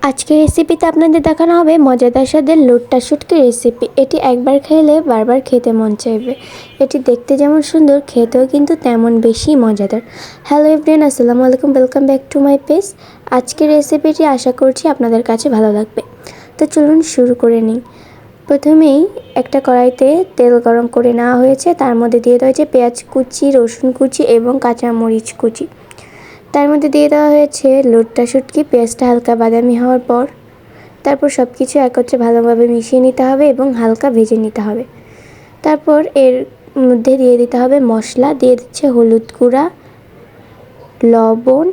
আজকের রেসিপিতে আপনাদের দেখানো হবে মজাদার স্বাদের লুট্টা শুটকি রেসিপি। এটি একবার খেলে বারবার খেতে মন চাইবে। এটি দেখতে যেমন সুন্দর, খেতেও কিন্তু তেমন বেশি মজাদার। হ্যালো এভরিওয়ান, আসসালামু আলাইকুম, welcome back to my page. আজকের রেসিপিটি আশা করছি আপনাদের কাছে ভালো লাগবে। তো চলুন শুরু করে নিই। প্রথমেই একটা কড়াইতে তেল গরম করে নেওয়া হয়েছে, তার মধ্যে দিয়ে দেওয়া হয়েছে পেঁয়াজ কুচি, রসুন কুচি এবং কাঁচামরিচ কুচি। তার মধ্যে দিয়ে দেওয়া হয়েছে লুট্টা শুটকি। পেঁয়াজটা হালকা বাদামি হওয়ার পর তারপর সব কিছু একত্রে ভালোভাবে মিশিয়ে নিতে হবে এবং হালকা ভেজে নিতে হবে। তারপর এর মধ্যে দিয়ে দিতে হবে মশলা। দিয়ে দিচ্ছে হলুদ গুঁড়া, লবণ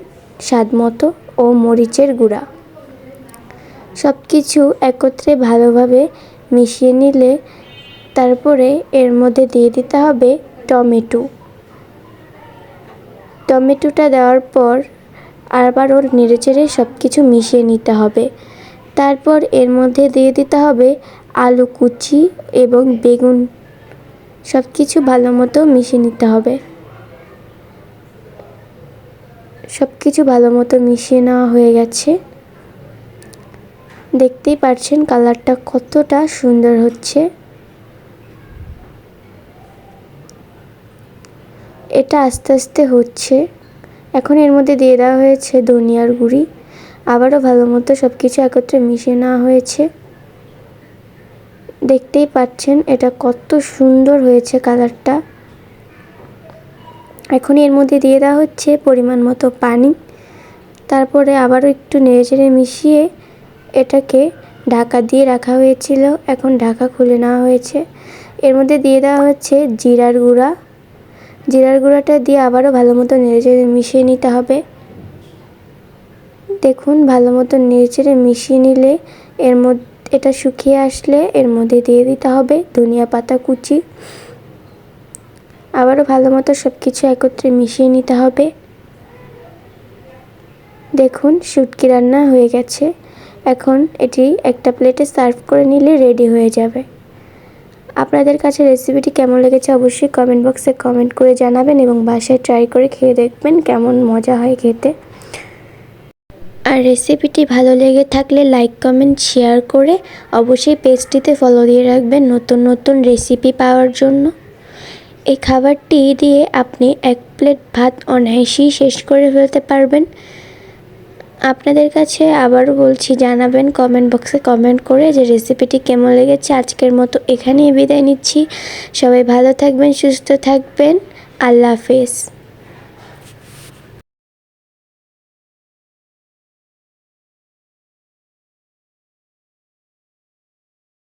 স্বাদ মতো ও মরিচের গুঁড়া। সব কিছু একত্রে ভালোভাবে মিশিয়ে নিলে তারপরে এর মধ্যে দিয়ে দিতে হবে টমেটোটা দেওয়ার পর আবারও নেড়েচেড়ে সব কিছু মিশিয়ে নিতে হবে। তারপর এর মধ্যে দিয়ে দিতে হবে আলু কুচি এবং বেগুন। সব কিছু ভালো মতো মিশিয়ে নিতে হবে। সব কিছু ভালো মতো মিশিয়ে নেওয়া হয়ে গেছে। দেখতেই পাচ্ছেন কালারটা কতটা সুন্দর হচ্ছে। এটা আস্তে আস্তে হচ্ছে। এখন এর মধ্যে দিয়ে দেওয়া হয়েছে ধনিয়ার গুঁড়ি। আবারও ভালো মতো সব কিছু একত্রে মিশিয়ে নেওয়া হয়েছে। দেখতেই পাচ্ছেন এটা কত সুন্দর হয়েছে কালারটা। এখন এর মধ্যে দিয়ে দেওয়া হচ্ছে পরিমাণ মতো পানি। তারপরে আবারও একটু নেড়েচেড়ে মিশিয়ে এটাকে ঢাকা দিয়ে রাখা হয়েছিল। এখন ঢাকা খুলে নেওয়া হয়েছে। এর মধ্যে দিয়ে দেওয়া হচ্ছে জিরার গুঁড়াটা দিয়ে আবারও ভালো মতো নেড়েচেড়ে মিশিয়ে নিতে হবে। দেখুন ভালো মতো নেড়েচেড়ে মিশিয়ে নিলে এর মধ্যে এটা শুকিয়ে আসলে এর মধ্যে দিয়ে দিতে হবে ধনিয়া পাতা কুচি। আবারও ভালো মতো সব কিছু একত্রে মিশিয়ে নিতে হবে। দেখুন শুটকি রান্না হয়ে গেছে। এখন এটি একটা প্লেটে সার্ভ করে নিলে রেডি হয়ে যাবে। আপনাদের কাছে রেসিপিটি কেমন লেগেছে অবশ্যই কমেন্ট বক্সে কমেন্ট করে জানাবেন এবং বাসায় ট্রাই করে খেয়ে দেখবেন কেমন মজা হয় খেতে। আর রেসিপিটি ভালো লেগে থাকলে লাইক কমেন্ট শেয়ার করে অবশ্যই পেজটিতে ফলো দিয়ে রাখবেন নতুন নতুন রেসিপি পাওয়ার জন্য। এই খাবারটি দিয়ে আপনি এক প্লেট ভাত অনায়াসেই শেষ করে ফেলতে পারবেন। আপনাদের কাছে আবারও বলছি, জানাবেন কমেন্ট বক্সে কমেন্ট করে যে রেসিপিটি কেমন লেগেছে। আজকের মতো এখানেই বিদায় নিচ্ছি। সবাই ভালো থাকবেন, সুস্থ থাকবেন। আল্লাহ হাফেজ।